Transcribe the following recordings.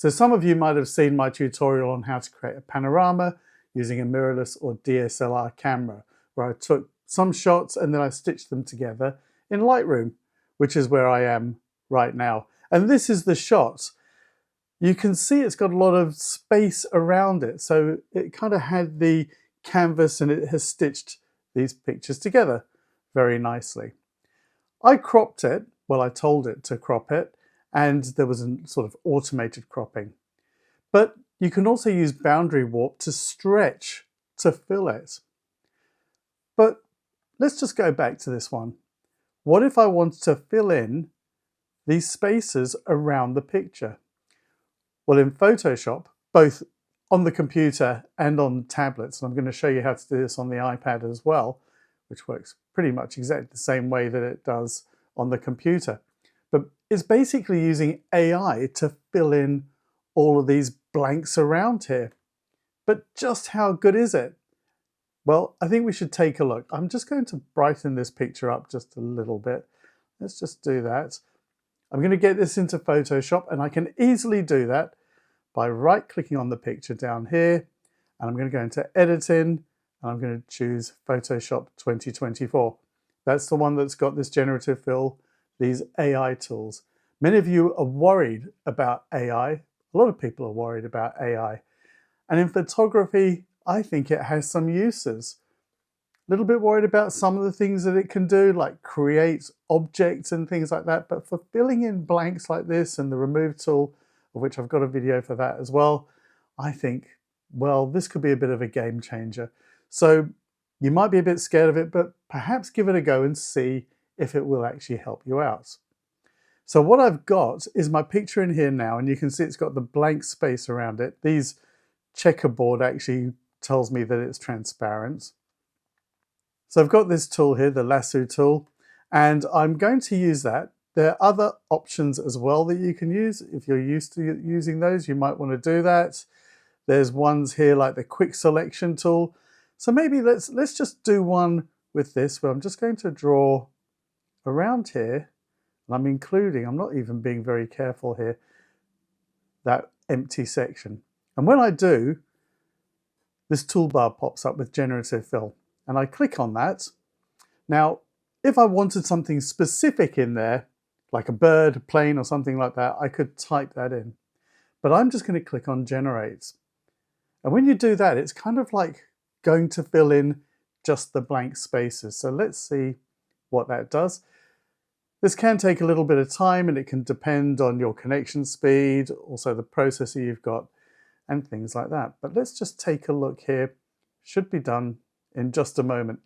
So some of you might have seen my tutorial on how to create a panorama using a mirrorless or DSLR camera, where I took some shots and then I stitched them together in Lightroom, which is where I am right now. And this is the shot. You can see it's got a lot of space around it. So it kind of had the canvas and it has stitched these pictures together very nicely. I cropped it, well, I told it to crop it, and there was a sort of automated cropping. But you can also use boundary warp to stretch, to fill it. But let's just go back to this one. What if I wanted to fill in these spaces around the picture? Well, in Photoshop, both on the computer and on tablets, and I'm going to show you how to do this on the iPad as well, which works pretty much exactly the same way that it does on the computer. But it's basically using AI to fill in all of these blanks around here. But just how good is it? Well, I think we should take a look. I'm just going to brighten this picture up just a little bit. Let's just do that. I'm going to get this into Photoshop, and I can easily do that by right-clicking on the picture down here, and I'm going to go into Editing, and I'm going to choose Photoshop 2024. That's the one that's got this generative fill, these AI tools. Many of you are worried about AI. A lot of people are worried about AI. And in photography, I think it has some uses. A little bit worried about some of the things that it can do, like create objects and things like that. But for filling in blanks like this and the remove tool, of which I've got a video for that as well, I think, well, this could be a bit of a game changer. So you might be a bit scared of it, but perhaps give it a go and see if it will actually help you out. So what I've got is my picture in here now, and you can see it's got the blank space around it. These checkerboard actually tells me that it's transparent. So I've got this tool here, the lasso tool, and I'm going to use that. There are other options as well that you can use. If you're used to using those, you might want to do that. There's ones here like the quick selection tool. So maybe let's just do one with this, where I'm just going to draw around here, and I'm not even being very careful here, that empty section. And when I do, this toolbar pops up with Generative Fill, and I click on that. Now, if I wanted something specific in there, like a bird, a plane, or something like that, I could type that in. But I'm just going to click on Generate. And when you do that, it's kind of like going to fill in just the blank spaces. So let's see what that does. This can take a little bit of time, and it can depend on your connection speed, also the processor you've got, and things like that. But let's just take a look here. Should be done in just a moment.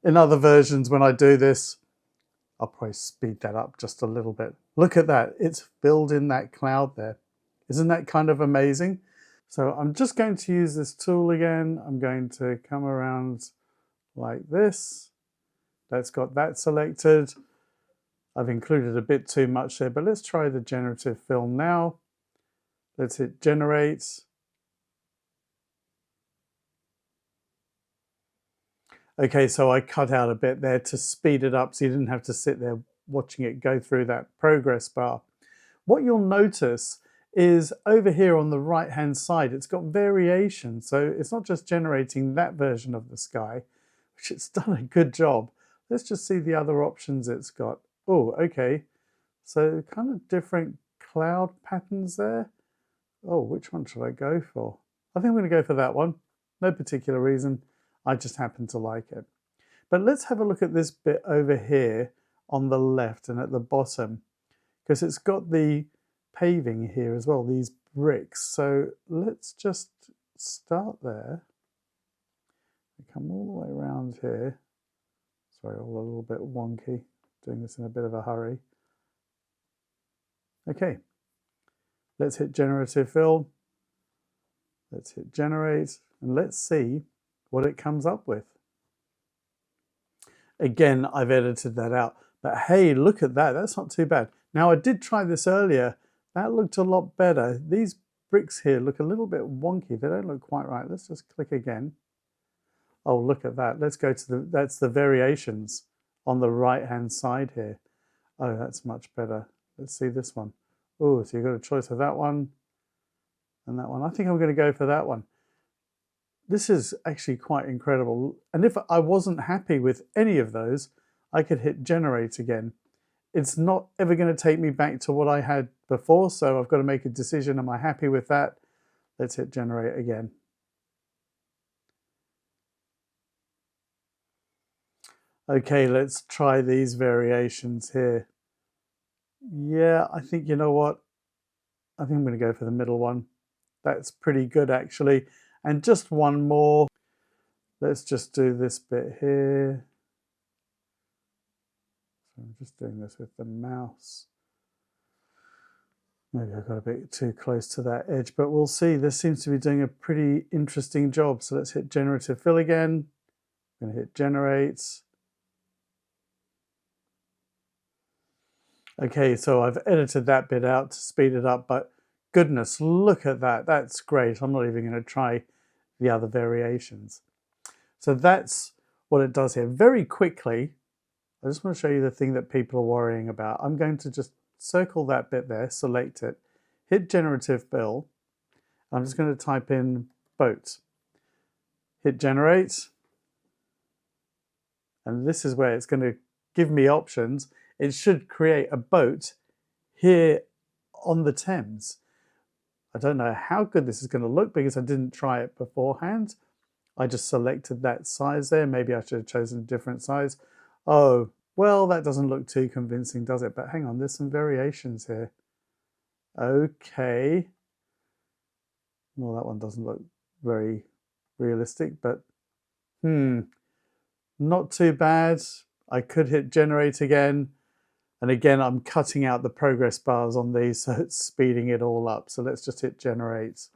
In other versions, when I do this, I'll probably speed that up just a little bit. Look at that, it's filled in that cloud there. Isn't that kind of amazing? So I'm just going to use this tool again. I'm going to come around like this. That's got that selected. I've included a bit too much there, but let's try the generative fill now. Let's hit Generate. Okay, so I cut out a bit there to speed it up so you didn't have to sit there watching it go through that progress bar. What you'll notice is over here on the right hand side, it's got variation. So it's not just generating that version of the sky, which it's done a good job. Let's just see the other options it's got. Oh, okay. So kind of different cloud patterns there. Oh, which one should I go for? I think I'm going to go for that one. No particular reason. I just happen to like it. But let's have a look at this bit over here on the left and at the bottom, because it's got the paving here as well, these bricks. So let's just start there. Come all the way around here. Sorry, all a little bit wonky, doing this in a bit of a hurry. Okay, let's hit Generative Fill. Let's hit Generate, and let's see what it comes up with. Again, I've edited that out, but hey, look at that. That's not too bad. Now, I did try this earlier. That looked a lot better. These bricks here look a little bit wonky. They don't look quite right. Let's just click again. Oh, look at that. Let's go to that's the variations on the right-hand side here. Oh, that's much better. Let's see this one. Oh, so you've got a choice of that one, And that one, I think I'm going to go for that one. This is actually quite incredible. And if I wasn't happy with any of those, I could hit generate again. It's not ever going to take me back to what I had before, so I've got to make a decision. Am I happy with that? Let's hit generate again. Okay, let's try these variations here. Yeah, I think, you know what? I think I'm going to go for the middle one. That's pretty good, actually. And just one more. Let's just do this bit here. So I'm just doing this with the mouse. Maybe I got a bit too close to that edge, but we'll see. This seems to be doing a pretty interesting job. So let's hit generative fill again. I'm going to hit generate. Okay, so I've edited that bit out to speed it up, but goodness, look at that. That's great. I'm not even going to try the other variations. So that's what it does here. Very quickly, I just want to show you the thing that people are worrying about. I'm going to just circle that bit there, select it, hit generative fill. I'm just going to type in boat. Hit generate. And this is where it's going to give me options. It should create a boat here on the Thames. I don't know how good this is going to look because I didn't try it beforehand. I just selected that size there. Maybe I should have chosen a different size. Oh, well, that doesn't look too convincing, does it? But hang on, there's some variations here. Okay. Well, that one doesn't look very realistic, but not too bad. I could hit generate again. And again, I'm cutting out the progress bars on these, so it's speeding it all up. So let's just hit generate.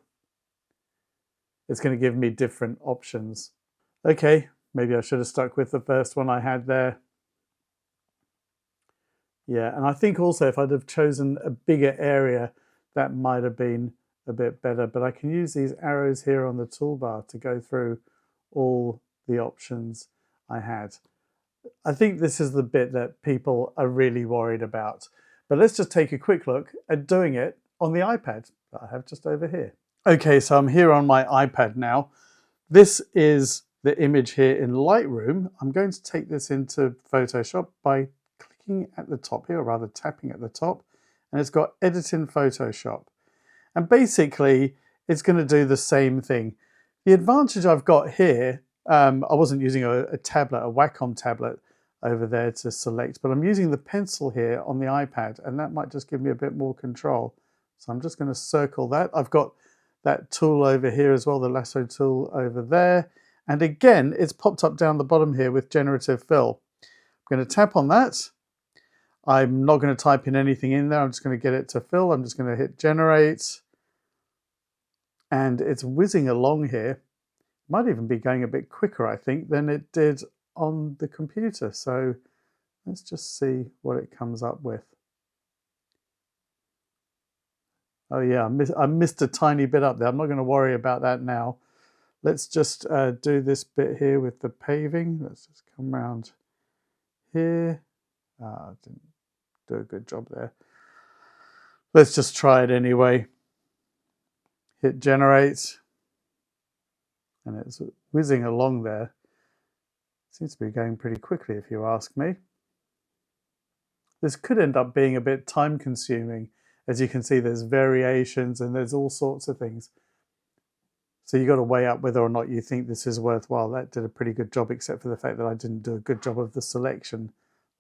It's going to give me different options. Okay, maybe I should have stuck with the first one I had there. Yeah, and I think also if I'd have chosen a bigger area, that might have been a bit better. But I can use these arrows here on the toolbar to go through all the options I had. I think this is the bit that people are really worried about. But let's just take a quick look at doing it on the iPad that I have just over here. Okay, so I'm here on my iPad now. This is the image here in Lightroom. I'm going to take this into Photoshop by clicking at the top here, or rather tapping at the top, and it's got Edit in Photoshop. And basically, it's going to do the same thing. The advantage I've got here, I wasn't using a tablet, a Wacom tablet over there to select, but I'm using the pencil here on the iPad, and that might just give me a bit more control. So I'm just going to circle that. I've got that tool over here as well, the lasso tool over there. And again, it's popped up down the bottom here with generative fill. I'm going to tap on that. I'm not going to type in anything in there. I'm just going to get it to fill. I'm just going to hit generate. And it's whizzing along here. Might even be going a bit quicker, I think, than it did on the computer. So let's just see what it comes up with. Oh yeah, I missed a tiny bit up there. I'm not going to worry about that now. Let's just do this bit here with the paving. Let's just come around here. I didn't do a good job there. Let's just try it anyway. Hit generate. And it's whizzing along there. Seems to be going pretty quickly if you ask me. This could end up being a bit time consuming. As you can see, there's variations and there's all sorts of things. So you've got to weigh up whether or not you think this is worthwhile. That did a pretty good job, except for the fact that I didn't do a good job of the selection.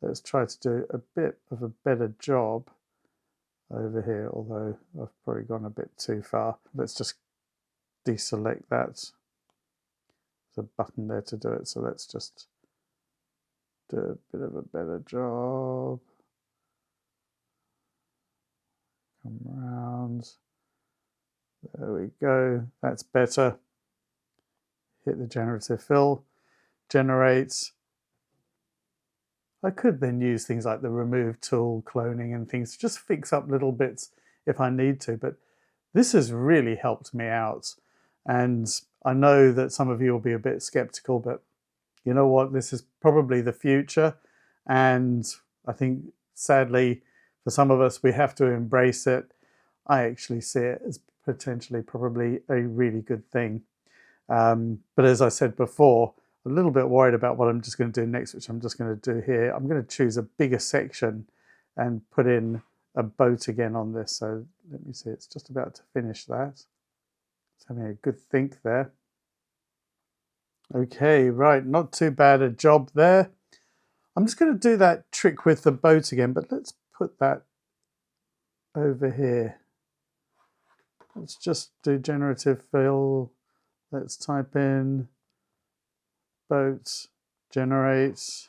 Let's try to do a bit of a better job over here, although I've probably gone a bit too far. Let's just deselect that. There's a button there to do it, so let's just do a bit of a better job. Come around. There we go. That's better. Hit the generative fill. Generate. I could then use things like the remove tool, cloning and things to just fix up little bits if I need to. But this has really helped me out. And I know that some of you will be a bit skeptical, but you know what? This is probably the future. And I think, sadly, for some of us, we have to embrace it. I actually see it as potentially probably a really good thing. But as I said before, I'm a little bit worried about what I'm just going to do next, which I'm just going to do here. I'm going to choose a bigger section and put in a boat again on this. So let me see, it's just about to finish that. It's having a good think there. Okay, right, not too bad a job there. I'm just going to do that trick with the boat again, but let's put that over here. Let's just do generative fill. Let's type in boat, generate.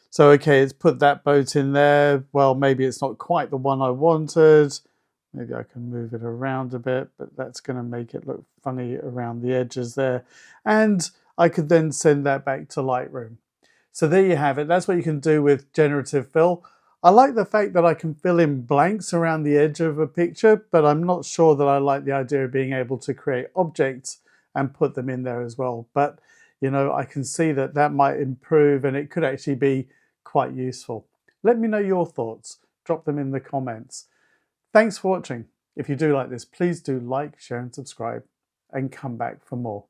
So, okay, it's put that boat in there. Well, maybe it's not quite the one I wanted. Maybe I can move it around a bit, but that's going to make it look funny around the edges there. And I could then send that back to Lightroom. So there you have it. That's what you can do with generative fill. I like the fact that I can fill in blanks around the edge of a picture, but I'm not sure that I like the idea of being able to create objects and put them in there as well. But, you know, I can see that that might improve and it could actually be quite useful. Let me know your thoughts. Drop them in the comments. Thanks for watching. If you do like this, please do like, share and subscribe and come back for more.